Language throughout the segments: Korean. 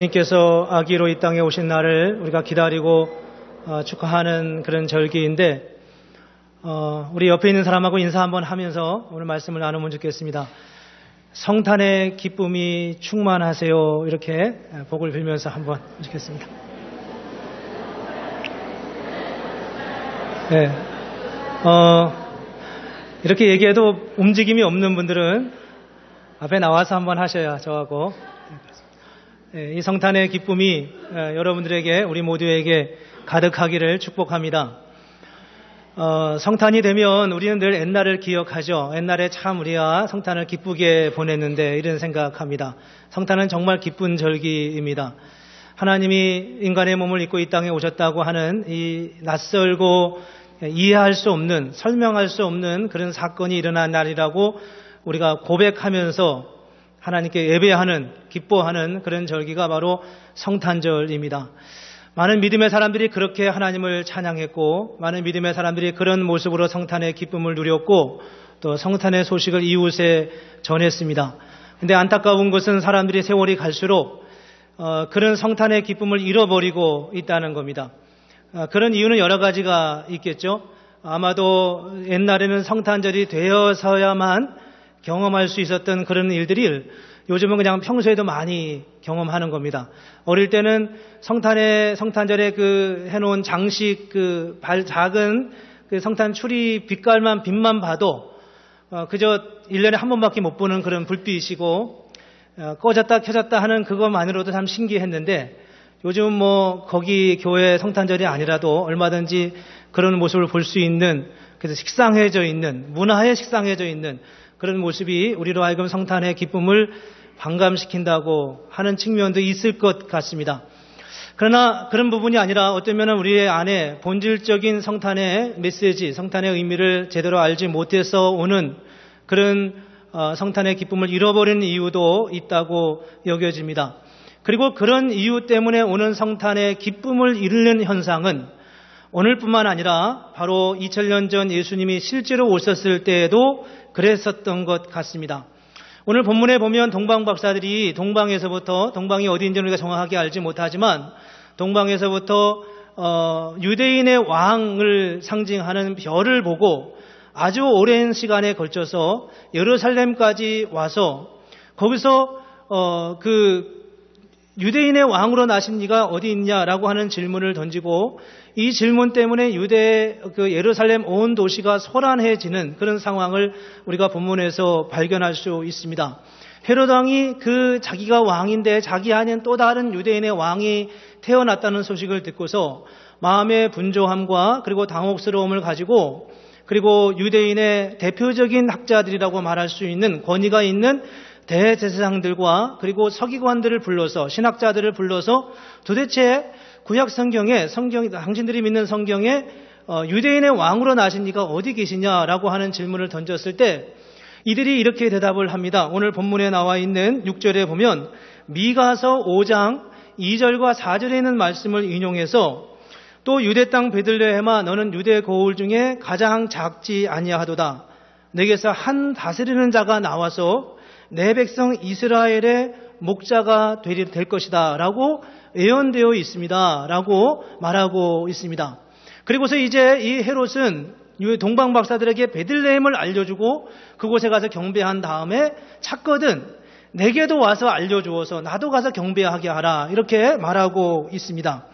주님께서 아기로 이 땅에 오신 날을 우리가 기다리고 축하하는 그런 절기인데 우리 옆에 있는 사람하고 인사 한번 하면서 오늘 말씀을 나누면 좋겠습니다. 성탄의 기쁨이 충만하세요. 이렇게 복을 빌면서 한번 좋겠습니다. 네. 이렇게 얘기해도 움직임이 없는 분들은 앞에 나와서 한번 하셔야 저하고 이 성탄의 기쁨이 여러분들에게 우리 모두에게 가득하기를 축복합니다. 성탄이 되면 우리는 늘 옛날을 기억하죠. 옛날에 참 우리가 성탄을 기쁘게 보냈는데 이런 생각합니다. 성탄은 정말 기쁜 절기입니다. 하나님이 인간의 몸을 입고 이 땅에 오셨다고 하는 이 낯설고 이해할 수 없는, 설명할 수 없는 그런 사건이 일어난 날이라고 우리가 고백하면서 하나님께 예배하는, 기뻐하는 그런 절기가 바로 성탄절입니다. 많은 믿음의 사람들이 그렇게 하나님을 찬양했고, 많은 믿음의 사람들이 그런 모습으로 성탄의 기쁨을 누렸고, 또 성탄의 소식을 이웃에 전했습니다. 근데 안타까운 것은 사람들이 세월이 갈수록 그런 성탄의 기쁨을 잃어버리고 있다는 겁니다. 그런 이유는 여러 가지가 있겠죠. 아마도 옛날에는 성탄절이 되어서야만 경험할 수 있었던 그런 일들이 요즘은 그냥 평소에도 많이 경험하는 겁니다. 어릴 때는 성탄절에 해놓은 장식, 작은 성탄 추리 빛만 봐도, 그저 1년에 한 번밖에 못 보는 그런 불빛이고, 꺼졌다 켜졌다 하는 그것만으로도 참 신기했는데, 요즘 거기 교회 성탄절이 아니라도 얼마든지 그런 모습을 볼 수 있는, 그래서 식상해져 있는, 문화에 식상해져 있는 그런 모습이 우리로 하여금 성탄의 기쁨을 반감시킨다고 하는 측면도 있을 것 같습니다. 그러나 그런 부분이 아니라 어쩌면 우리의 안에 본질적인 성탄의 메시지, 성탄의 의미를 제대로 알지 못해서 오는 그런 성탄의 기쁨을 잃어버리는 이유도 있다고 여겨집니다. 그리고 그런 이유 때문에 오는 성탄의 기쁨을 잃는 현상은 오늘뿐만 아니라 바로 2000년 전 예수님이 실제로 오셨을 때에도 그랬었던 것 같습니다. 오늘 본문에 보면 동방 박사들이 동방이 어디인지 우리가 정확하게 알지 못하지만 동방에서부터 유대인의 왕을 상징하는 별을 보고 아주 오랜 시간에 걸쳐서 예루살렘까지 와서 거기서 유대인의 왕으로 나신 이가 어디 있냐라고 하는 질문을 던지고 이 질문 때문에 예루살렘 온 도시가 소란해지는 그런 상황을 우리가 본문에서 발견할 수 있습니다. 헤롯 왕이 자기가 왕인데 자기 안엔 또 다른 유대인의 왕이 태어났다는 소식을 듣고서 마음의 분조함과 그리고 당혹스러움을 가지고 그리고 유대인의 대표적인 학자들이라고 말할 수 있는 권위가 있는 대제사장들과 그리고 서기관들을 불러서 신학자들을 불러서 도대체 구약 성경에 당신들이 믿는 성경에 유대인의 왕으로 나신 이가 어디 계시냐라고 하는 질문을 던졌을 때 이들이 이렇게 대답을 합니다. 오늘 본문에 나와 있는 6절에 보면 미가서 5장 2절과 4절에 있는 말씀을 인용해서 또 유대 땅 베들레헴아 너는 유대 고을 중에 가장 작지 아니하도다. 내게서 한 다스리는 자가 나와서 내 백성 이스라엘의 목자가 될 것이다 라고 예언되어 있습니다 라고 말하고 있습니다. 그리고서 이제 이 헤롯은 동방 박사들에게 베들레헴을 알려주고 그곳에 가서 경배한 다음에 찾거든 내게도 와서 알려주어서 나도 가서 경배하게 하라 이렇게 말하고 있습니다.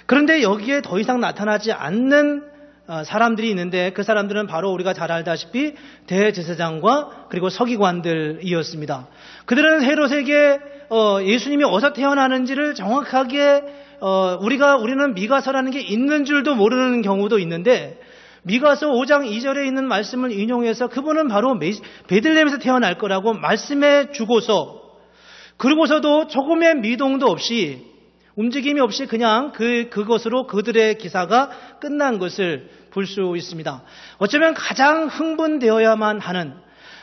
그런데 여기에 더 이상 나타나지 않는 사람들이 있는데 그 사람들은 바로 우리가 잘 알다시피 대제사장과 그리고 서기관들이었습니다. 그들은 헤롯에게 예수님이 어디서 태어나는지를 정확하게 우리는 미가서라는 게 있는 줄도 모르는 경우도 있는데 미가서 5장 2절에 있는 말씀을 인용해서 그분은 바로 베들레헴에서 태어날 거라고 말씀해 주고서 그러고서도 조금의 미동도 없이 움직임이 없이 그냥 그것으로 그들의 기사가 끝난 것을 볼 수 있습니다. 어쩌면 가장 흥분되어야만 하는,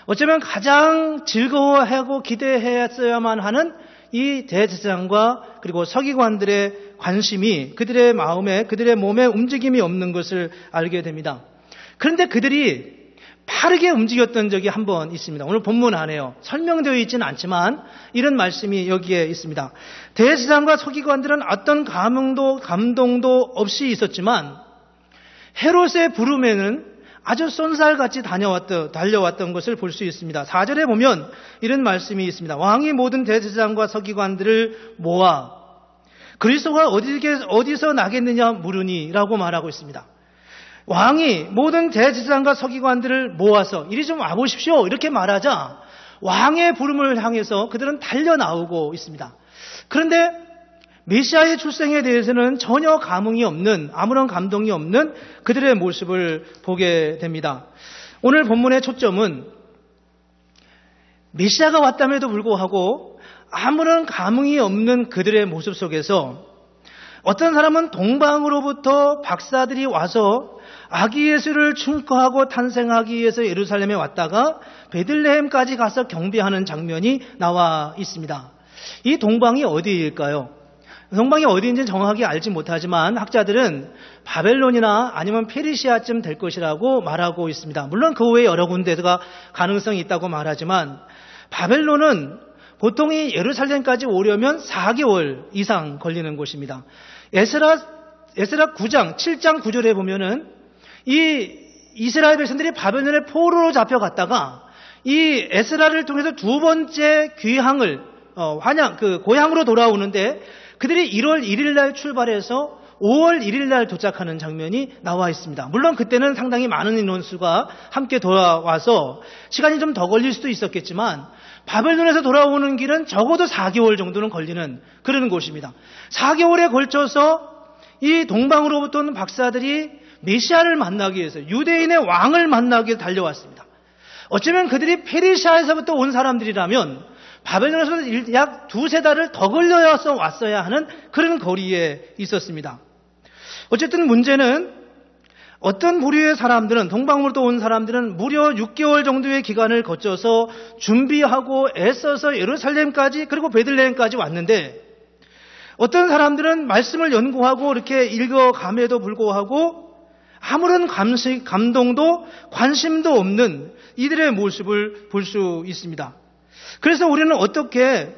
어쩌면 가장 즐거워하고 기대했어야만 하는 이 대제사장과 그리고 서기관들의 관심이 그들의 마음에, 그들의 몸에 움직임이 없는 것을 알게 됩니다. 그런데 그들이 빠르게 움직였던 적이 한 번 있습니다. 오늘 본문 안에요. 설명되어 있지는 않지만 이런 말씀이 여기에 있습니다. 대제사장과 서기관들은 어떤 감동도 없이 있었지만 헤롯의 부름에는 아주 쏜살같이 달려왔던 것을 볼 수 있습니다. 4절에 보면 이런 말씀이 있습니다. 왕이 모든 대제사장과 서기관들을 모아 그리스도가 어디서 나겠느냐 물으니 라고 말하고 있습니다. 왕이 모든 대제사장과 서기관들을 모아서 이리 좀 와보십시오 이렇게 말하자 왕의 부름을 향해서 그들은 달려나오고 있습니다. 그런데 메시아의 출생에 대해서는 전혀 감흥이 없는, 아무런 감동이 없는 그들의 모습을 보게 됩니다. 오늘 본문의 초점은 메시아가 왔담에도 불구하고 아무런 감흥이 없는 그들의 모습 속에서 어떤 사람은 동방으로부터 박사들이 와서 아기 예수를 축하하고 탄생하기 위해서 예루살렘에 왔다가 베들레헴까지 가서 경배하는 장면이 나와 있습니다. 이 동방이 어디일까요? 동방이 어디인지 정확하게 알지 못하지만 학자들은 바벨론이나 아니면 페르시아쯤 될 것이라고 말하고 있습니다. 물론 그 외에 여러 군데가 가능성이 있다고 말하지만 바벨론은 보통 이 예루살렘까지 오려면 4개월 이상 걸리는 곳입니다. 에스라 9장, 7장 9절에 보면은 이 이스라엘 백성들이 바벨론의 포로로 잡혀갔다가 이 에스라를 통해서 두 번째 귀향을 고향으로 돌아오는데 그들이 1월 1일 날 출발해서 5월 1일 날 도착하는 장면이 나와 있습니다. 물론 그때는 상당히 많은 인원수가 함께 돌아와서 시간이 좀 더 걸릴 수도 있었겠지만 바벨론에서 돌아오는 길은 적어도 4개월 정도는 걸리는 그런 곳입니다. 4개월에 걸쳐서 이 동방으로부터 오는 박사들이 메시아를 만나기 위해서 유대인의 왕을 만나기 위해서 달려왔습니다. 어쩌면 그들이 페르시아에서부터 온 사람들이라면 바벨론에서 약 2-3달을 더 걸려서 왔어야 하는 그런 거리에 있었습니다. 어쨌든 문제는 어떤 부류의 사람들은, 동방으로부터 온 사람들은 무려 6개월 정도의 기간을 거쳐서 준비하고 애써서 예루살렘까지 그리고 베들레헴까지 왔는데 어떤 사람들은 말씀을 연구하고 이렇게 읽어감에도 불구하고 아무런 감동도 관심도 없는 이들의 모습을 볼 수 있습니다. 그래서 우리는 어떻게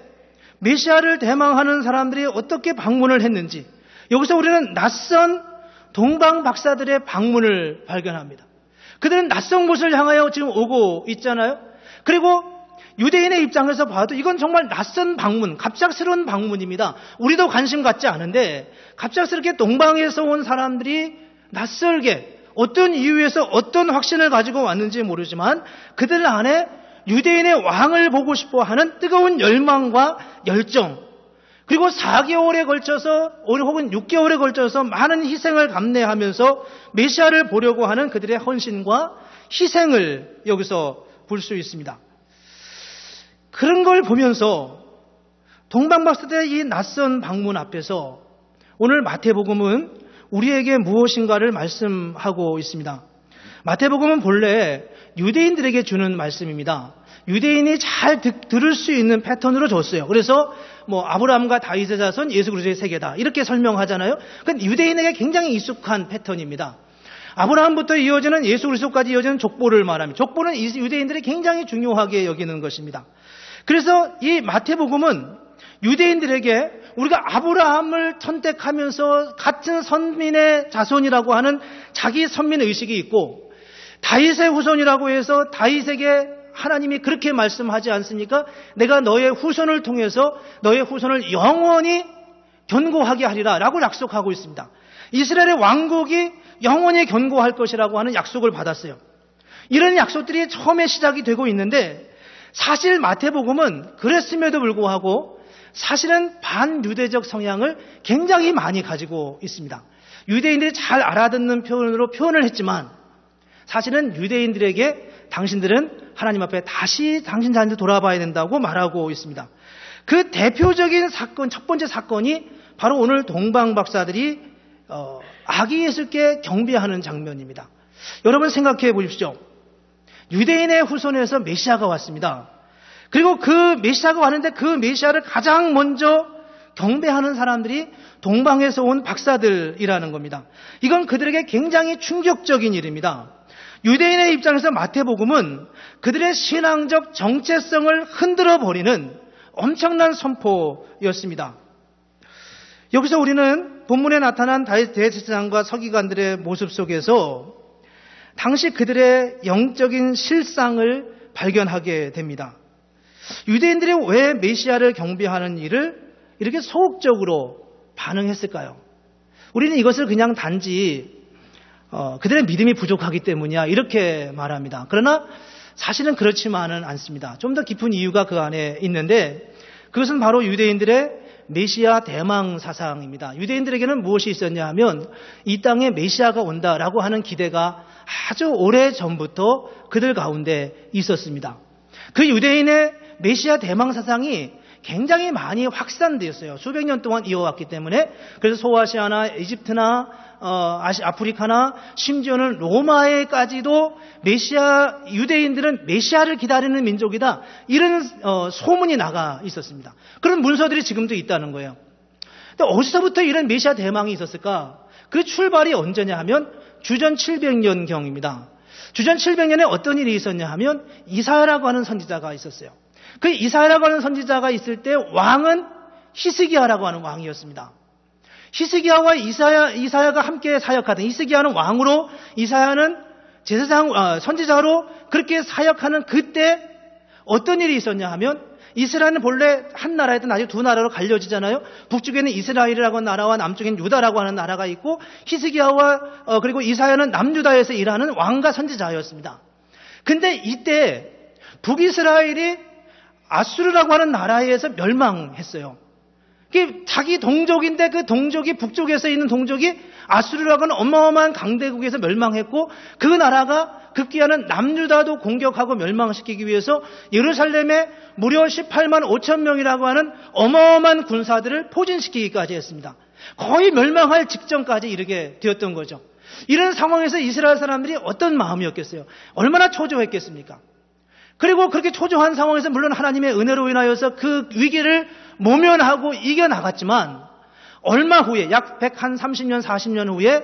메시아를 대망하는 사람들이 어떻게 방문을 했는지 여기서 우리는 낯선 동방 박사들의 방문을 발견합니다. 그들은 낯선 곳을 향하여 지금 오고 있잖아요. 그리고 유대인의 입장에서 봐도 이건 정말 낯선 방문, 갑작스러운 방문입니다. 우리도 관심 갖지 않은데 갑작스럽게 동방에서 온 사람들이 낯설게 어떤 이유에서 어떤 확신을 가지고 왔는지 모르지만 그들 안에 유대인의 왕을 보고 싶어 하는 뜨거운 열망과 열정, 그리고 4개월에 걸쳐서 혹은 6개월에 걸쳐서 많은 희생을 감내하면서 메시아를 보려고 하는 그들의 헌신과 희생을 여기서 볼 수 있습니다. 그런 걸 보면서 동방박사들의 이 낯선 방문 앞에서 오늘 마태복음은 우리에게 무엇인가를 말씀하고 있습니다. 마태복음은 본래 유대인들에게 주는 말씀입니다. 유대인이 잘 들을 수 있는 패턴으로 줬어요. 그래서 아브라함과 다윗의 자손 예수 그리스도의 세계다 이렇게 설명하잖아요. 그건 유대인에게 굉장히 익숙한 패턴입니다. 아브라함부터 이어지는 예수 그리스도까지 이어지는 족보를 말합니다. 족보는 유대인들이 굉장히 중요하게 여기는 것입니다. 그래서 이 마태복음은 유대인들에게 우리가 아브라함을 선택하면서 같은 선민의 자손이라고 하는 자기 선민의식이 있고 다윗의 후손이라고 해서 다윗에게 하나님이 그렇게 말씀하지 않습니까? 내가 너의 후손을 통해서 너의 후손을 영원히 견고하게 하리라 라고 약속하고 있습니다. 이스라엘의 왕국이 영원히 견고할 것이라고 하는 약속을 받았어요. 이런 약속들이 처음에 시작이 되고 있는데 사실 마태복음은 그랬음에도 불구하고 사실은 반유대적 성향을 굉장히 많이 가지고 있습니다. 유대인들이 잘 알아듣는 표현으로 표현을 했지만 사실은 유대인들에게 당신들은 하나님 앞에 다시 당신 자신들 돌아봐야 된다고 말하고 있습니다. 그 대표적인 사건, 첫 번째 사건이 바로 오늘 동방 박사들이 아기 예수께 경배하는 장면입니다. 여러분 생각해 보십시오. 유대인의 후손에서 메시아가 왔습니다. 그리고 그 메시아가 왔는데 그 메시아를 가장 먼저 경배하는 사람들이 동방에서 온 박사들이라는 겁니다. 이건 그들에게 굉장히 충격적인 일입니다. 유대인의 입장에서 마태복음은 그들의 신앙적 정체성을 흔들어 버리는 엄청난 선포였습니다. 여기서 우리는 본문에 나타난 대제사장과 서기관들의 모습 속에서 당시 그들의 영적인 실상을 발견하게 됩니다. 유대인들이 왜 메시아를 경배하는 일을 이렇게 소극적으로 반응했을까요? 우리는 이것을 그냥 단지 그들의 믿음이 부족하기 때문이야 이렇게 말합니다. 그러나 사실은 그렇지만은 않습니다. 좀 더 깊은 이유가 그 안에 있는데 그것은 바로 유대인들의 메시아 대망 사상입니다. 유대인들에게는 무엇이 있었냐 하면 이 땅에 메시아가 온다라고 하는 기대가 아주 오래 전부터 그들 가운데 있었습니다. 그 유대인의 메시아 대망 사상이 굉장히 많이 확산되었어요. 수백 년 동안 이어왔기 때문에. 그래서 소아시아나 이집트나 아프리카나 심지어는 로마에까지도 유대인들은 메시아를 기다리는 민족이다. 이런 소문이 나가 있었습니다. 그런 문서들이 지금도 있다는 거예요. 근데 어디서부터 이런 메시아 대망이 있었을까? 그 출발이 언제냐 하면 주전 700년경입니다. 주전 700년에 어떤 일이 있었냐 하면 이사야라고 하는 선지자가 있었어요. 그 이사야라고 하는 선지자가 있을 때 왕은 히스기야라고 하는 왕이었습니다. 히스기야와 이사야가 함께 사역하던, 히스기야는 왕으로, 이사야는 선지자로 그렇게 사역하는 그때 어떤 일이 있었냐 하면 이스라엘은 본래 한 나라에도 나중에 두 나라로 갈려지잖아요. 북쪽에는 이스라엘이라고 하는 나라와 남쪽에는 유다라고 하는 나라가 있고 히스기야와 그리고 이사야는 남유다에서 일하는 왕과 선지자였습니다. 근데 이때 북이스라엘이 아수르라고 하는 나라에서 멸망했어요. 자기 동족인데 그 동족이 북쪽에서 있는 동족이 아수르라고 하는 어마어마한 강대국에서 멸망했고 그 나라가 급기야는 남유다도 공격하고 멸망시키기 위해서 예루살렘에 무려 18만 5천 명이라고 하는 어마어마한 군사들을 포진시키기까지 했습니다. 거의 멸망할 직전까지 이르게 되었던 거죠. 이런 상황에서 이스라엘 사람들이 어떤 마음이었겠어요? 얼마나 초조했겠습니까? 그리고 그렇게 초조한 상황에서 물론 하나님의 은혜로 인하여서 그 위기를 모면하고 이겨나갔지만 얼마 후에 약 130년 40년 후에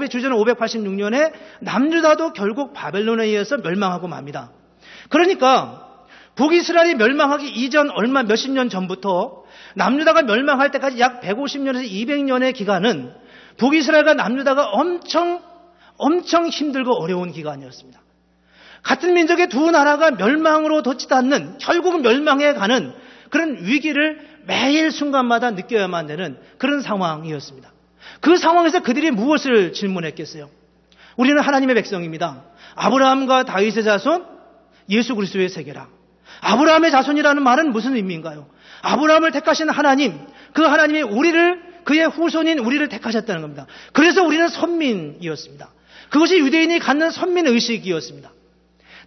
주전 586년에 남유다도 결국 바벨론에 의해서 멸망하고 맙니다. 그러니까 북이스라엘이 멸망하기 이전 얼마 몇십 년 전부터 남유다가 멸망할 때까지 약 150년에서 200년의 기간은 북이스라엘과 남유다가 엄청 힘들고 어려운 기간이었습니다. 같은 민족의 두 나라가 멸망으로 덧치닫는, 결국은 멸망해 가는 그런 위기를 매일 순간마다 느껴야만 되는 그런 상황이었습니다. 그 상황에서 그들이 무엇을 질문했겠어요? 우리는 하나님의 백성입니다. 아브라함과 다윗의 자손, 예수 그리스도의 세계라. 아브라함의 자손이라는 말은 무슨 의미인가요? 아브라함을 택하신 하나님, 그 하나님이 그의 후손인 우리를 택하셨다는 겁니다. 그래서 우리는 선민이었습니다. 그것이 유대인이 갖는 선민의식이었습니다.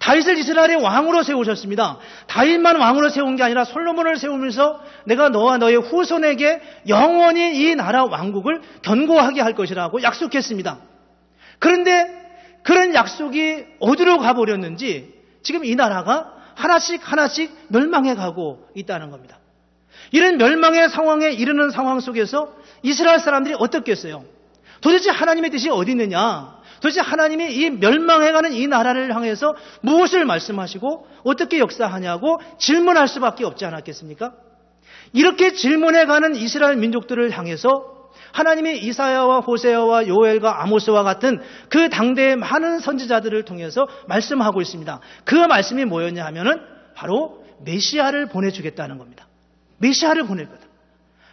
다윗을 이스라엘의 왕으로 세우셨습니다. 다윗만 왕으로 세운 게 아니라 솔로몬을 세우면서 내가 너와 너의 후손에게 영원히 이 나라 왕국을 견고하게 할 것이라고 약속했습니다. 그런데 그런 약속이 어디로 가버렸는지 지금 이 나라가 하나씩 멸망해 가고 있다는 겁니다. 이런 멸망의 상황에 이르는 상황 속에서 이스라엘 사람들이 어떻겠어요? 도대체 하나님의 뜻이 어디 있느냐? 도대체 하나님이 이 멸망해가는 이 나라를 향해서 무엇을 말씀하시고 어떻게 역사하냐고 질문할 수밖에 없지 않았겠습니까? 이렇게 질문해가는 이스라엘 민족들을 향해서 하나님이 이사야와 호세아와 요엘과 아모스와 같은 그 당대의 많은 선지자들을 통해서 말씀하고 있습니다. 그 말씀이 뭐였냐 하면은 바로 메시아를 보내주겠다는 겁니다. 메시아를 보낼 거다.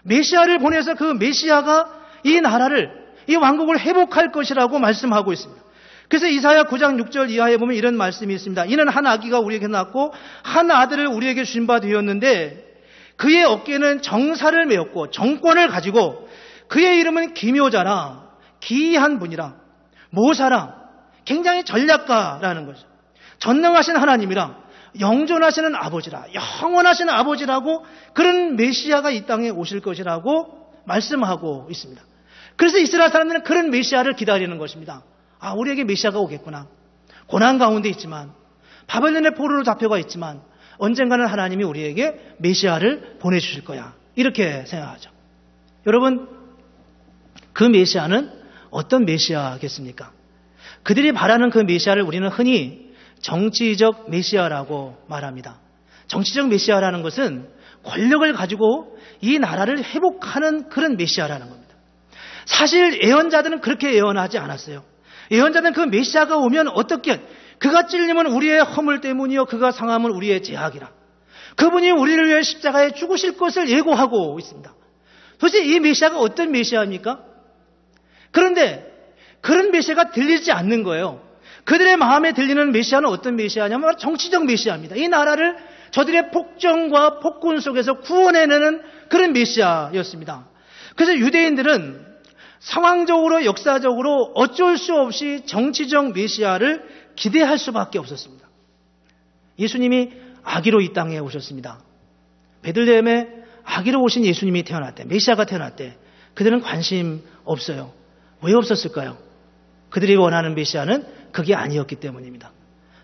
메시아를 보내서 그 메시아가 이 나라를, 이 왕국을 회복할 것이라고 말씀하고 있습니다. 그래서 이사야 9장 6절 이하에 보면 이런 말씀이 있습니다. 이는 한 아기가 우리에게 낳고 한 아들을 우리에게 주신 바 되었는데 그의 어깨는 정사를 메었고 정권을 가지고 그의 이름은 기묘자라, 기이한 분이라, 모사라, 굉장히 전략가라는 거죠. 전능하신 하나님이라, 영존하시는 아버지라, 영원하신 아버지라고, 그런 메시아가 이 땅에 오실 것이라고 말씀하고 있습니다. 그래서 이스라엘 사람들은 그런 메시아를 기다리는 것입니다. 아, 우리에게 메시아가 오겠구나. 고난 가운데 있지만, 바벨론의 포로로 잡혀가 있지만 언젠가는 하나님이 우리에게 메시아를 보내주실 거야, 이렇게 생각하죠. 여러분, 그 메시아는 어떤 메시아겠습니까? 그들이 바라는 그 메시아를 우리는 흔히 정치적 메시아라고 말합니다. 정치적 메시아라는 것은 권력을 가지고 이 나라를 회복하는 그런 메시아라는 겁니다. 사실 예언자들은 그렇게 예언하지 않았어요. 예언자들은 그 메시아가 오면 어떻게, 그가 찔리면 우리의 허물 때문이요, 그가 상하면 우리의 죄악이라. 그분이 우리를 위해 십자가에 죽으실 것을 예고하고 있습니다. 도대체 이 메시아가 어떤 메시아입니까? 그런데 그런 메시아가 들리지 않는 거예요. 그들의 마음에 들리는 메시아는 어떤 메시아냐면 정치적 메시아입니다. 이 나라를 저들의 폭정과 폭군 속에서 구원해내는 그런 메시아였습니다. 그래서 유대인들은 상황적으로 역사적으로 어쩔 수 없이 정치적 메시아를 기대할 수밖에 없었습니다. 예수님이 아기로 이 땅에 오셨습니다. 베들레헴에 아기로 오신 예수님이 태어났대, 메시아가 태어났대. 그들은 관심 없어요. 왜 없었을까요? 그들이 원하는 메시아는 그게 아니었기 때문입니다.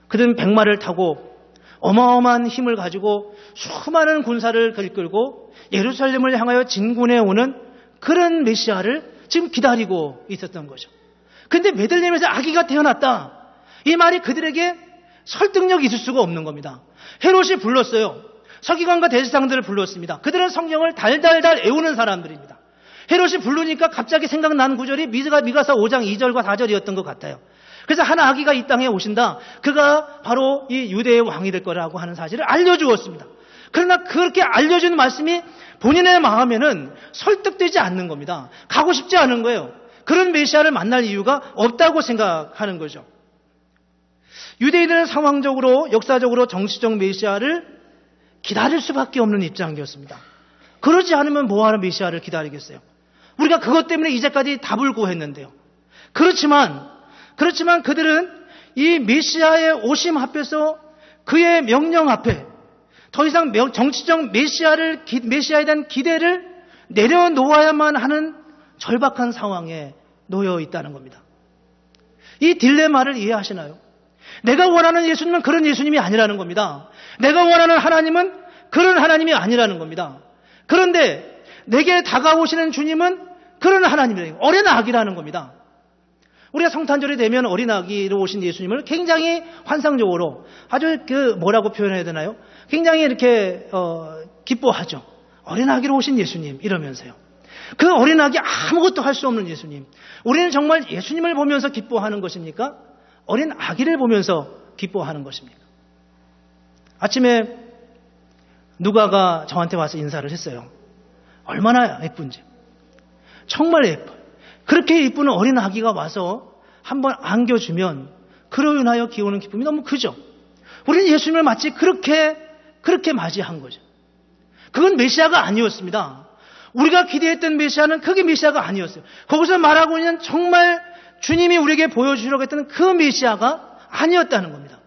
그들은 백마를 타고 어마어마한 힘을 가지고 수많은 군사를 이끌고 예루살렘을 향하여 진군해 오는 그런 메시아를 지금 기다리고 있었던 거죠. 그런데 베들레헴에서 아기가 태어났다, 이 말이 그들에게 설득력이 있을 수가 없는 겁니다. 헤롯이 불렀어요. 서기관과 대제사장들을 불렀습니다. 그들은 성경을 달달달 애우는 사람들입니다. 헤롯이 부르니까 갑자기 생각나는 구절이 미가서 5장 2절과 4절이었던 것 같아요. 그래서 한 아기가 이 땅에 오신다, 그가 바로 이 유대의 왕이 될 거라고 하는 사실을 알려주었습니다. 그러나 그렇게 알려준 말씀이 본인의 마음에는 설득되지 않는 겁니다. 가고 싶지 않은 거예요. 그런 메시아를 만날 이유가 없다고 생각하는 거죠. 유대인들은 상황적으로, 역사적으로 정치적 메시아를 기다릴 수밖에 없는 입장이었습니다. 그러지 않으면 뭐하러 메시아를 기다리겠어요? 우리가 그것 때문에 이제까지 답을 구했는데요. 그렇지만 그들은 이 메시아의 오심 앞에서, 그의 명령 앞에 더 이상 정치적 메시아에 대한 기대를 내려놓아야만 하는 절박한 상황에 놓여 있다는 겁니다. 이 딜레마를 이해하시나요? 내가 원하는 예수님은 그런 예수님이 아니라는 겁니다. 내가 원하는 하나님은 그런 하나님이 아니라는 겁니다. 그런데 내게 다가오시는 주님은 그런 하나님이라는, 어린 아기라는 겁니다. 우리가 성탄절이 되면 어린 아기로 오신 예수님을 굉장히 환상적으로, 아주 뭐라고 표현해야 되나요? 굉장히 이렇게 기뻐하죠. 어린 아기로 오신 예수님 이러면서요. 그 어린 아기 아무것도 할 수 없는 예수님. 우리는 정말 예수님을 보면서 기뻐하는 것입니까? 어린 아기를 보면서 기뻐하는 것입니까? 아침에 누가가 저한테 와서 인사를 했어요. 얼마나 예쁜지. 정말 예뻐요. 그렇게 예쁜 어린 아기가 와서 한번 안겨주면 그로 인하여 기오는 기쁨이 너무 크죠. 우리는 예수님을 마치 그렇게 맞이한 거죠. 그건 메시아가 아니었습니다. 우리가 기대했던 메시아는 그게 메시아가 아니었어요. 거기서 말하고 있는 정말 주님이 우리에게 보여주려고 했던 그 메시아가 아니었다는 겁니다.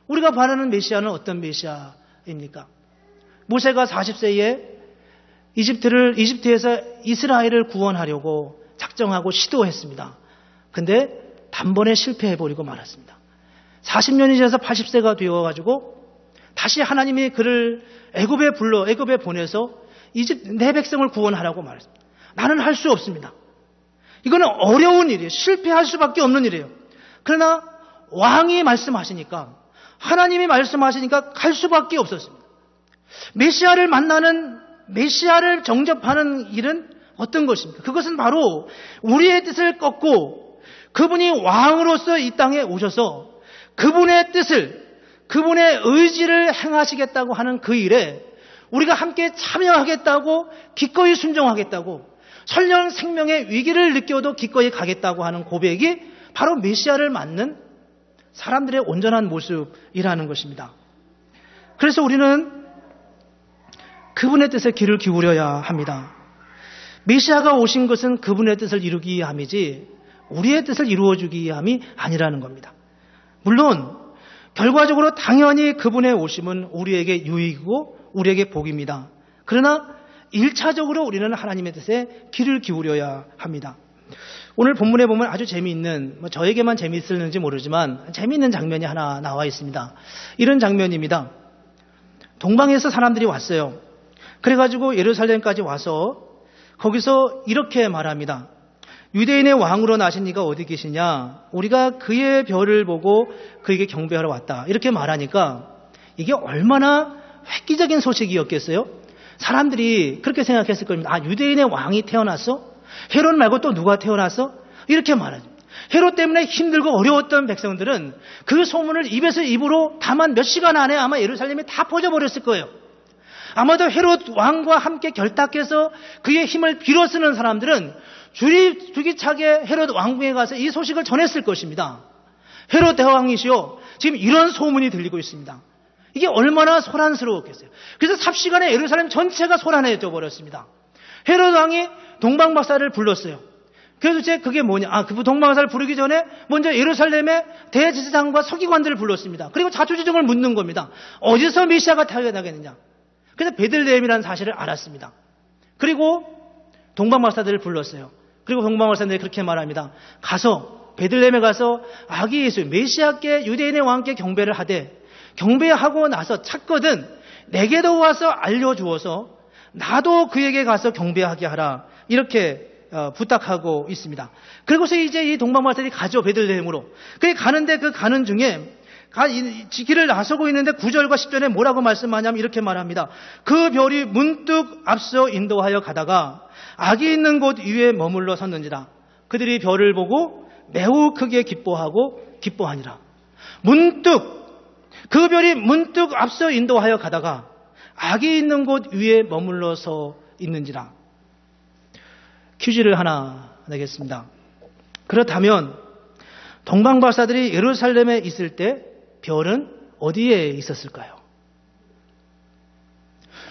우리가 바라는 메시아는 어떤 메시아입니까? 모세가 40세에 이집트에서 이스라엘을 구원하려고 작정하고 시도했습니다. 근데 단번에 실패해버리고 말았습니다. 40년이 지나서 80세가 되어가지고 다시 하나님이 그를 애굽에 보내서 내 백성을 구원하라고 말했습니다. 나는 할 수 없습니다. 이거는 어려운 일이에요. 실패할 수밖에 없는 일이에요. 그러나 왕이 말씀하시니까, 하나님이 말씀하시니까 갈 수밖에 없었습니다. 메시아를 만나는, 메시아를 정접하는 일은 어떤 것입니까? 그것은 바로 우리의 뜻을 꺾고 그분이 왕으로서 이 땅에 오셔서 그분의 뜻을, 그분의 의지를 행하시겠다고 하는 그 일에 우리가 함께 참여하겠다고, 기꺼이 순종하겠다고, 설령 생명의 위기를 느껴도 기꺼이 가겠다고 하는 고백이 바로 메시아를 맞는 사람들의 온전한 모습이라는 것입니다. 그래서 우리는 그분의 뜻에 귀를 기울여야 합니다. 메시아가 오신 것은 그분의 뜻을 이루기 위함이지 우리의 뜻을 이루어주기 위함이 아니라는 겁니다. 물론 결과적으로 당연히 그분의 오심은 우리에게 유익이고 우리에게 복입니다. 그러나 1차적으로 우리는 하나님의 뜻에 귀를 기울여야 합니다. 오늘 본문에 보면 아주 재미있는, 저에게만 재미있을는지 모르지만 재미있는 장면이 하나 나와 있습니다. 이런 장면입니다. 동방에서 사람들이 왔어요. 그래가지고 예루살렘까지 와서 거기서 이렇게 말합니다. 유대인의 왕으로 나신 이가 어디 계시냐? 우리가 그의 별을 보고 그에게 경배하러 왔다. 이렇게 말하니까 이게 얼마나 획기적인 소식이었겠어요? 사람들이 그렇게 생각했을 겁니다. 아, 유대인의 왕이 태어났어? 헤롯 말고 또 누가 태어났어? 이렇게 말하죠. 헤롯 때문에 힘들고 어려웠던 백성들은 그 소문을 입에서 입으로 다만 몇 시간 안에 아마 예루살렘이 다 퍼져버렸을 거예요. 아마도 헤롯 왕과 함께 결탁해서 그의 힘을 빌어 쓰는 사람들은 주기차게 헤롯 왕궁에 가서 이 소식을 전했을 것입니다. 헤롯 대왕이시오. 지금 이런 소문이 들리고 있습니다. 이게 얼마나 소란스러웠겠어요. 그래서 삽시간에 예루살렘 전체가 소란해져 버렸습니다. 헤롯 왕이 동방박사를 불렀어요. 그래서 도대체 그게 뭐냐? 그 동방박사를 부르기 전에 먼저 예루살렘의 대제사장과 서기관들을 불렀습니다. 그리고 자초지종을 묻는 겁니다. 어디서 메시아가 태어나겠느냐? 그래서 베들레헴이라는 사실을 알았습니다. 그리고 동방박사들을 불렀어요. 그리고 동방박사들이 그렇게 말합니다. 가서 베들레헴에 가서 아기 예수 메시아께 유대인의 왕께 경배를 하되 경배하고 나서 찾거든 내게도 와서 알려주어서 나도 그에게 가서 경배하게 하라. 이렇게 부탁하고 있습니다. 그리고서 이제 이 동방박사들이 가죠. 베들레헴으로. 그게 가는데 그 가는 중에 길을 나서고 있는데 9절과 10절에 뭐라고 말씀하냐면 이렇게 말합니다. 그 별이 문득 앞서 인도하여 가다가 악이 있는 곳 위에 머물러 섰는지라. 그들이 별을 보고 매우 크게 기뻐하니라. 그 별이 문득 앞서 인도하여 가다가 악이 있는 곳 위에 머물러서 있는지라. 퀴즈를 하나 내겠습니다. 그렇다면 동방박사들이 예루살렘에 있을 때 별은 어디에 있었을까요?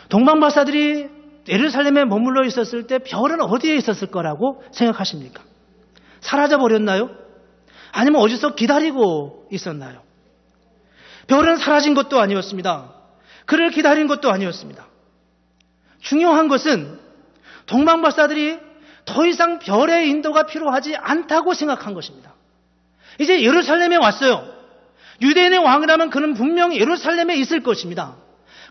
동방박사들이 예루살렘에 머물러 있었을 때 별은 어디에 있었을 거라고 생각하십니까? 사라져버렸나요? 아니면 어디서 기다리고 있었나요? 별은 사라진 것도 아니었습니다. 그를 기다린 것도 아니었습니다. 중요한 것은 동방박사들이 더 이상 별의 인도가 필요하지 않다고 생각한 것입니다. 이제 예루살렘에 왔어요. 유대인의 왕이라면 그는 분명히 예루살렘에 있을 것입니다.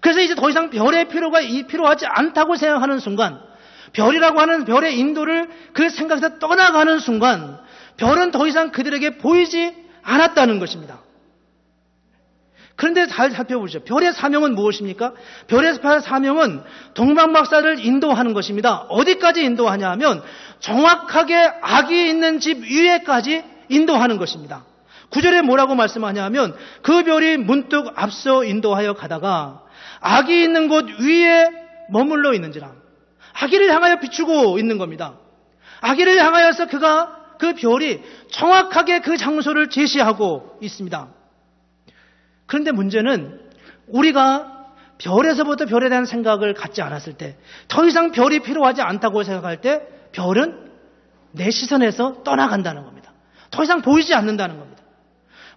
그래서 이제 더 이상 별의 필요가 필요하지 않다고 생각하는 순간, 별이라고 하는 별의 인도를 그 생각에서 떠나가는 순간 별은 더 이상 그들에게 보이지 않았다는 것입니다. 그런데 잘 살펴보죠. 별의 사명은 무엇입니까? 별의 사명은 동방박사를 인도하는 것입니다. 어디까지 인도하냐 하면 정확하게 악이 있는 집 위에까지 인도하는 것입니다. 9절에 뭐라고 말씀하냐 하면 그 별이 문득 앞서 인도하여 가다가 악이 있는 곳 위에 머물러 있는지라. 악의를 향하여 비추고 있는 겁니다. 악의를 향하여서 그 별이 정확하게 그 장소를 제시하고 있습니다. 그런데 문제는 우리가 별에서부터 별에 대한 생각을 갖지 않았을 때, 더 이상 별이 필요하지 않다고 생각할 때 별은 내 시선에서 떠나간다는 겁니다. 더 이상 보이지 않는다는 겁니다.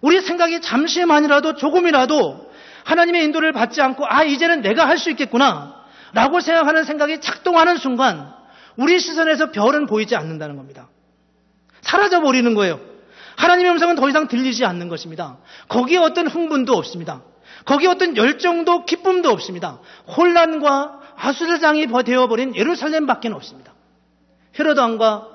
우리 생각이 잠시만이라도 조금이라도 하나님의 인도를 받지 않고 이제는 내가 할 수 있겠구나 라고 생각하는 생각이 작동하는 순간 우리 시선에서 별은 보이지 않는다는 겁니다. 사라져버리는 거예요. 하나님의 음성은 더 이상 들리지 않는 것입니다. 거기에 어떤 흥분도 없습니다. 거기에 어떤 열정도 기쁨도 없습니다. 혼란과 아수라장이 되어버린 예루살렘밖에 없습니다. 헤롯 왕과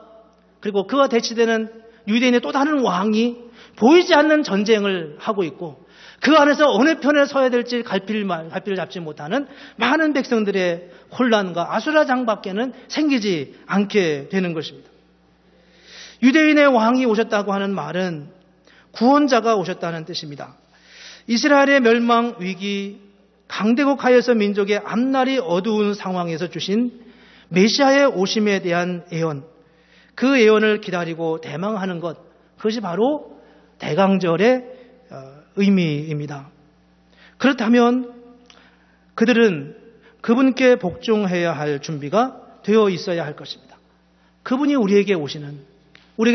그리고 그와 대치되는 유대인의 또 다른 왕이 보이지 않는 전쟁을 하고 있고 그 안에서 어느 편에 서야 될지 갈피를 잡지 못하는 많은 백성들의 혼란과 아수라장밖에는 생기지 않게 되는 것입니다. 유대인의 왕이 오셨다고 하는 말은 구원자가 오셨다는 뜻입니다. 이스라엘의 멸망 위기, 강대국 하에서 민족의 앞날이 어두운 상황에서 주신 메시아의 오심에 대한 예언, 그 예언을 기다리고 대망하는 것, 그것이 바로 대강절의 의미입니다. 그렇다면 그들은 그분께 복종해야 할 준비가 되어 있어야 할 것입니다. 그분이 우리에게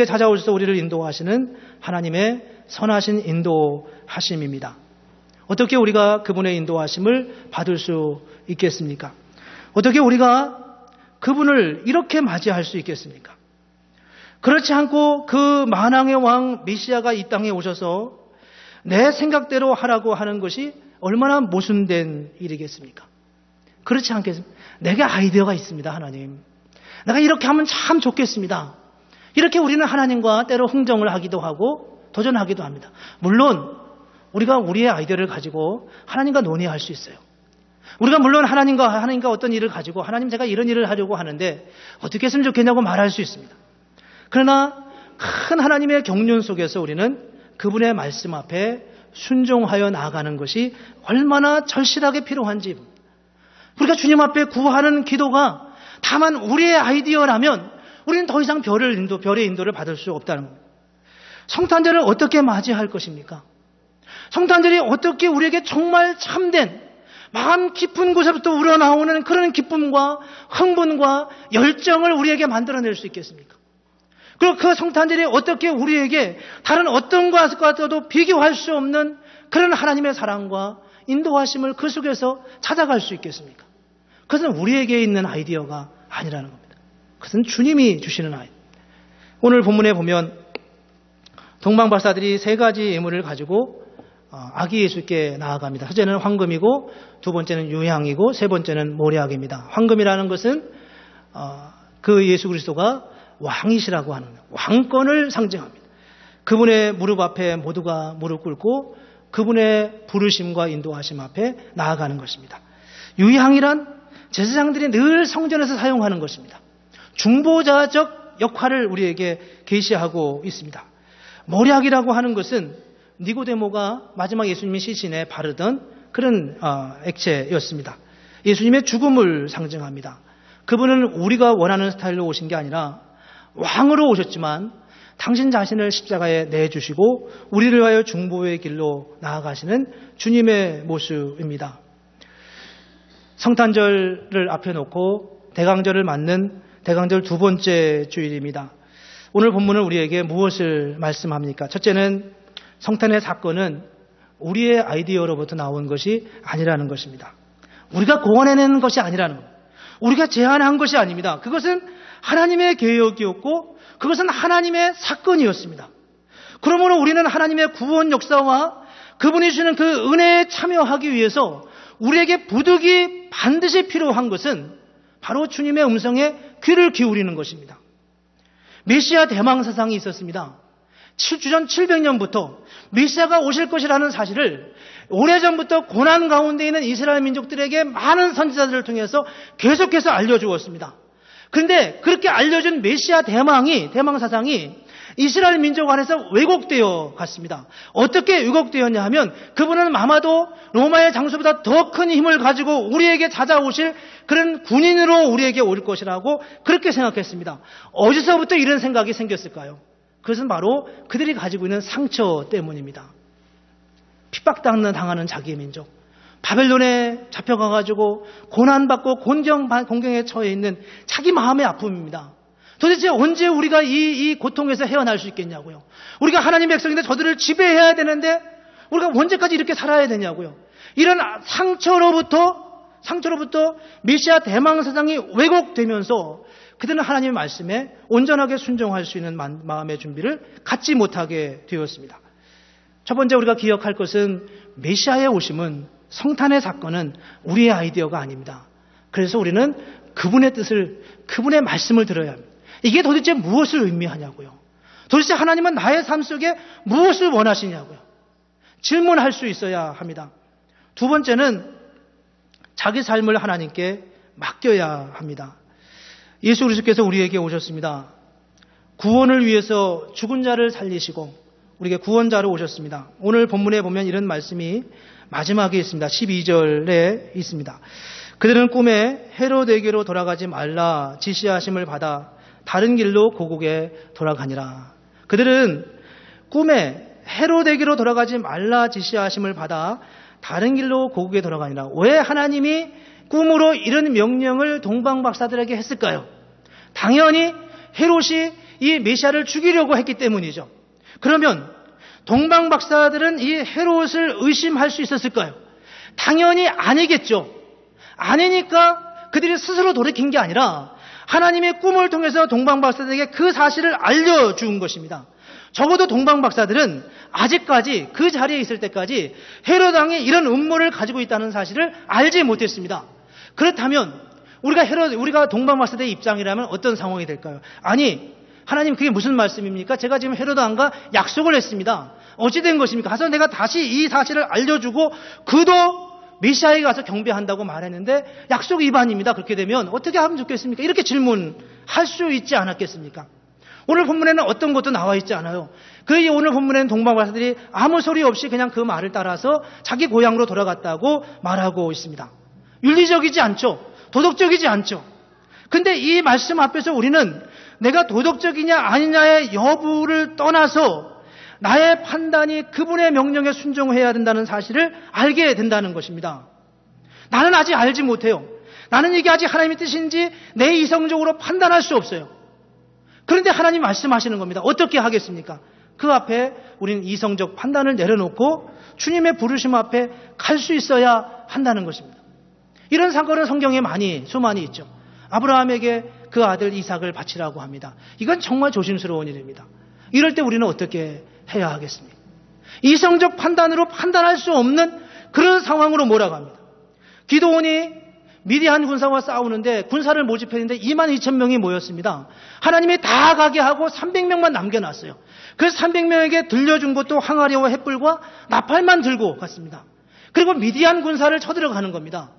찾아오셔서 우리를 인도하시는 하나님의 선하신 인도하심입니다. 어떻게 우리가 그분의 인도하심을 받을 수 있겠습니까? 어떻게 우리가 그분을 이렇게 맞이할 수 있겠습니까? 그렇지 않고 그 만왕의 왕 메시아가 이 땅에 오셔서 내 생각대로 하라고 하는 것이 얼마나 모순된 일이겠습니까? 그렇지 않겠습니까? 내게 아이디어가 있습니다, 하나님. 내가 이렇게 하면 참 좋겠습니다. 이렇게 우리는 하나님과 때로 흥정을 하기도 하고 도전하기도 합니다. 물론 우리가 우리의 아이디어를 가지고 하나님과 논의할 수 있어요. 우리가 물론 하나님과 어떤 일을 가지고 하나님 제가 이런 일을 하려고 하는데 어떻게 했으면 좋겠냐고 말할 수 있습니다. 그러나 큰 하나님의 경륜 속에서 우리는 그분의 말씀 앞에 순종하여 나아가는 것이 얼마나 절실하게 필요한지, 우리가 주님 앞에 구하는 기도가 다만 우리의 아이디어라면 우리는 더 이상 별의 인도를 받을 수 없다는 겁니다. 성탄절을 어떻게 맞이할 것입니까? 성탄절이 어떻게 우리에게 정말 참된 마음 깊은 곳에부터 우러나오는 그런 기쁨과 흥분과 열정을 우리에게 만들어낼 수 있겠습니까? 그리고 그 성탄절이 어떻게 우리에게 다른 어떤 것과도 비교할 수 없는 그런 하나님의 사랑과 인도하심을 그 속에서 찾아갈 수 있겠습니까? 그것은 우리에게 있는 아이디어가 아니라는 겁니다. 그것은 주님이 주시는 아이디어. 오늘 본문에 보면 동방박사들이 세 가지 예물을 가지고 아기 예수께 나아갑니다. 첫째는 황금이고, 두 번째는 유향이고, 세 번째는 모략입니다. 황금이라는 것은 그 예수 그리스도가 왕이시라고 하는 왕권을 상징합니다. 그분의 무릎 앞에 모두가 무릎 꿇고 그분의 부르심과 인도하심 앞에 나아가는 것입니다. 유향이란 제사장들이 늘 성전에서 사용하는 것입니다. 중보자적 역할을 우리에게 계시하고 있습니다. 모략이라고 하는 것은 니고데모가 마지막 예수님의 시신에 바르던 그런 액체였습니다. 예수님의 죽음을 상징합니다. 그분은 우리가 원하는 스타일로 오신 게 아니라 왕으로 오셨지만 당신 자신을 십자가에 내주시고 우리를 위하여 중보의 길로 나아가시는 주님의 모습입니다. 성탄절을 앞에 놓고 대강절을 맞는 대강절 두 번째 주일입니다. 오늘 본문은 우리에게 무엇을 말씀합니까? 첫째는 성탄의 사건은 우리의 아이디어로부터 나온 것이 아니라는 것입니다. 우리가 고안해낸 것이 아니라는 것. 우리가 제안한 것이 아닙니다. 그것은 하나님의 계획이었고 그것은 하나님의 사건이었습니다. 그러므로 우리는 하나님의 구원 역사와 그분이 주시는 그 은혜에 참여하기 위해서 우리에게 부득이 반드시 필요한 것은 바로 주님의 음성에 귀를 기울이는 것입니다. 메시아 대망 사상이 있었습니다. 주전 700년부터 메시아가 오실 것이라는 사실을 오래전부터 고난 가운데 있는 이스라엘 민족들에게 많은 선지자들을 통해서 계속해서 알려주었습니다. 그런데 그렇게 알려준 메시아 대망 사상이 이스라엘 민족 안에서 왜곡되어 갔습니다. 어떻게 왜곡되었냐 하면 그분은 아마도 로마의 장수보다 더 큰 힘을 가지고 우리에게 찾아오실 그런 군인으로 우리에게 올 것이라고 그렇게 생각했습니다. 어디서부터 이런 생각이 생겼을까요? 그것은 바로 그들이 가지고 있는 상처 때문입니다. 핍박당하는 자기의 민족, 바벨론에 잡혀가가지고 고난받고 공경에 처해 있는 자기 마음의 아픔입니다. 도대체 언제 우리가 이 고통에서 헤어날 수 있겠냐고요. 우리가 하나님의 백성인데 저들을 지배해야 되는데 우리가 언제까지 이렇게 살아야 되냐고요. 이런 상처로부터 메시아 대망 사상이 왜곡되면서 그들은 하나님의 말씀에 온전하게 순종할 수 있는 마음의 준비를 갖지 못하게 되었습니다. 첫 번째 우리가 기억할 것은 메시아의 오심은, 성탄의 사건은 우리의 아이디어가 아닙니다. 그래서 우리는 그분의 뜻을, 그분의 말씀을 들어야 합니다. 이게 도대체 무엇을 의미하냐고요. 도대체 하나님은 나의 삶 속에 무엇을 원하시냐고요. 질문할 수 있어야 합니다. 두 번째는 자기 삶을 하나님께 맡겨야 합니다. 예수 그리스도께서 우리에게 오셨습니다. 구원을 위해서 죽은 자를 살리시고 우리에게 구원자로 오셨습니다. 오늘 본문에 보면 이런 말씀이 마지막에 있습니다. 12절에 있습니다. 그들은 꿈에 헤로데게로 돌아가지 말라 지시하심을 받아 다른 길로 고국에 돌아가니라. 그들은 꿈에 헤로데게로 돌아가지 말라 지시하심을 받아 다른 길로 고국에 돌아가니라. 왜 하나님이 꿈으로 이런 명령을 동방박사들에게 했을까요? 당연히 헤롯이 이 메시아를 죽이려고 했기 때문이죠. 그러면 동방박사들은 이 헤롯을 의심할 수 있었을까요? 당연히 아니겠죠. 아니니까 그들이 스스로 돌이킨 게 아니라 하나님의 꿈을 통해서 동방박사들에게 그 사실을 알려준 것입니다. 적어도 동방박사들은 아직까지 그 자리에 있을 때까지 헤롯 왕이 이런 음모를 가지고 있다는 사실을 알지 못했습니다. 그렇다면 우리가 동방박사들의 입장이라면 어떤 상황이 될까요? 아니, 하나님 그게 무슨 말씀입니까? 제가 지금 헤로드 왕과 약속을 했습니다. 어찌 된 것입니까? 가서 내가 다시 이 사실을 알려주고 그도 메시아에게 가서 경배한다고 말했는데 약속 위반입니다. 그렇게 되면 어떻게 하면 좋겠습니까? 이렇게 질문할 수 있지 않았겠습니까? 오늘 본문에는 어떤 것도 나와 있지 않아요. 오늘 본문에는 동방박사들이 아무 소리 없이 그냥 그 말을 따라서 자기 고향으로 돌아갔다고 말하고 있습니다. 윤리적이지 않죠. 도덕적이지 않죠. 근데 이 말씀 앞에서 우리는 내가 도덕적이냐 아니냐의 여부를 떠나서 나의 판단이 그분의 명령에 순종해야 된다는 사실을 알게 된다는 것입니다. 나는 아직 알지 못해요. 나는 이게 아직 하나님의 뜻인지 내 이성적으로 판단할 수 없어요. 그런데 하나님 말씀하시는 겁니다. 어떻게 하겠습니까? 그 앞에 우리는 이성적 판단을 내려놓고 주님의 부르심 앞에 갈 수 있어야 한다는 것입니다. 이런 사건은 성경에 수많이 있죠. 아브라함에게 그 아들 이삭을 바치라고 합니다. 이건 정말 조심스러운 일입니다. 이럴 때 우리는 어떻게 해야 하겠습니까? 이성적 판단으로 판단할 수 없는 그런 상황으로 몰아갑니다. 기드온이 미디안 군사와 싸우는데 군사를 모집했는데 22,000명이 모였습니다. 하나님이 다 가게 하고 300명만 남겨놨어요. 그 300명에게 들려준 것도 항아리와 횃불과 나팔만 들고 갔습니다. 그리고 미디안 군사를 쳐들어가는 겁니다.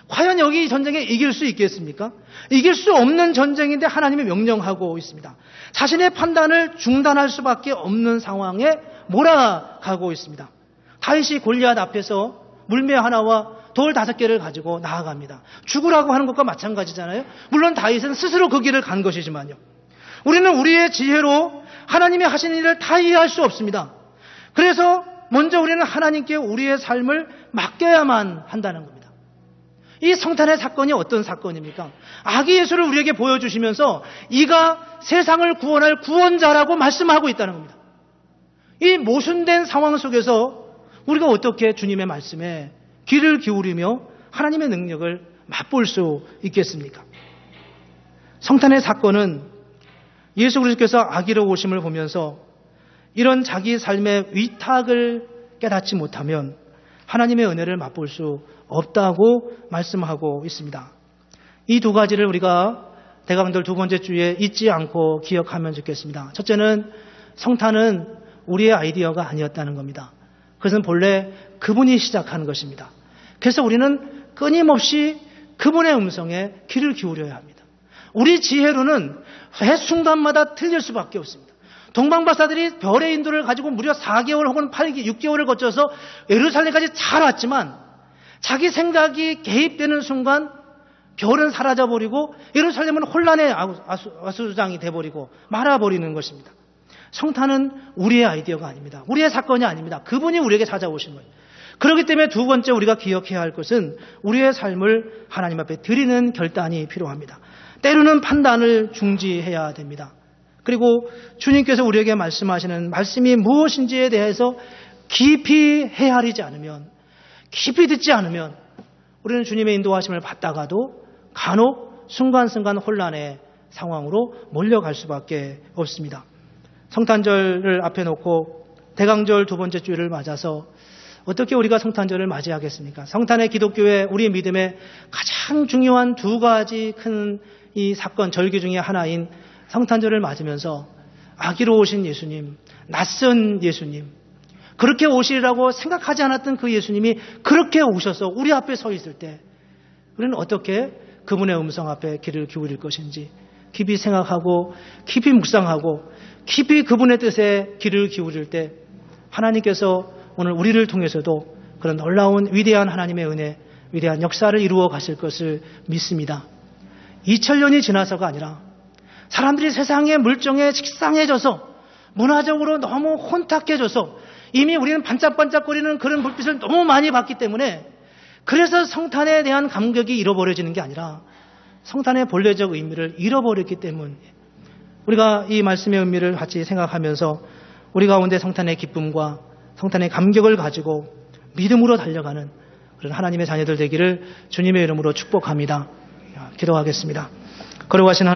과연 여기 이 전쟁에 이길 수 있겠습니까? 이길 수 없는 전쟁인데 하나님이 명령하고 있습니다. 자신의 판단을 중단할 수밖에 없는 상황에 몰아가고 있습니다. 다윗이 골리앗 앞에서 물매 하나와 돌 5개를 가지고 나아갑니다. 죽으라고 하는 것과 마찬가지잖아요. 물론 다윗은 스스로 그 길을 간 것이지만요. 우리는 우리의 지혜로 하나님이 하시는 일을 다 이해할 수 없습니다. 그래서 먼저 우리는 하나님께 우리의 삶을 맡겨야만 한다는 겁니다. 이 성탄의 사건이 어떤 사건입니까? 아기 예수를 우리에게 보여주시면서 이가 세상을 구원할 구원자라고 말씀하고 있다는 겁니다. 이 모순된 상황 속에서 우리가 어떻게 주님의 말씀에 귀를 기울이며 하나님의 능력을 맛볼 수 있겠습니까? 성탄의 사건은 예수 그리스도께서 아기로 오심을 보면서 이런 자기 삶의 위탁을 깨닫지 못하면 하나님의 은혜를 맛볼 수 없다고 말씀하고 있습니다. 이 두 가지를 우리가 대강절 2번째 주에 잊지 않고 기억하면 좋겠습니다. 첫째는 성탄은 우리의 아이디어가 아니었다는 겁니다. 그것은 본래 그분이 시작한 것입니다. 그래서 우리는 끊임없이 그분의 음성에 귀를 기울여야 합니다. 우리 지혜로는 매 순간마다 틀릴 수밖에 없습니다. 동방박사들이 별의 인도를 가지고 무려 4개월 혹은 6개월을 거쳐서 예루살렘까지 잘 왔지만 자기 생각이 개입되는 순간 별은 사라져버리고 예루살렘은 혼란의 아수장이 돼버리고 말아버리는 것입니다. 성탄은 우리의 아이디어가 아닙니다. 우리의 사건이 아닙니다. 그분이 우리에게 찾아오신 거예요. 그렇기 때문에 두 번째 우리가 기억해야 할 것은 우리의 삶을 하나님 앞에 드리는 결단이 필요합니다. 때로는 판단을 중지해야 됩니다. 그리고 주님께서 우리에게 말씀하시는 말씀이 무엇인지에 대해서 깊이 헤아리지 않으면, 깊이 듣지 않으면 우리는 주님의 인도하심을 받다가도 간혹 순간순간 혼란의 상황으로 몰려갈 수밖에 없습니다. 성탄절을 앞에 놓고 대강절 2번째 주일을 맞아서 어떻게 우리가 성탄절을 맞이하겠습니까? 성탄의 기독교의 우리 믿음의 가장 중요한 2가지 큰 이 사건, 절기 중에 하나인 성탄절을 맞으면서 아기로 오신 예수님, 낯선 예수님, 그렇게 오시리라고 생각하지 않았던 그 예수님이 그렇게 오셔서 우리 앞에 서 있을 때 우리는 어떻게 그분의 음성 앞에 귀를 기울일 것인지 깊이 생각하고 깊이 묵상하고 깊이 그분의 뜻에 귀를 기울일 때 하나님께서 오늘 우리를 통해서도 그런 놀라운 위대한 하나님의 은혜, 위대한 역사를 이루어 가실 것을 믿습니다. 2000년이 지나서가 아니라 사람들이 세상의 물정에 식상해져서 문화적으로 너무 혼탁해져서 이미 우리는 반짝반짝거리는 그런 불빛을 너무 많이 봤기 때문에 그래서 성탄에 대한 감격이 잃어버려지는 게 아니라 성탄의 본래적 의미를 잃어버렸기 때문에 우리가 이 말씀의 의미를 같이 생각하면서 우리 가운데 성탄의 기쁨과 성탄의 감격을 가지고 믿음으로 달려가는 그런 하나님의 자녀들 되기를 주님의 이름으로 축복합니다. 기도하겠습니다. 걸어가신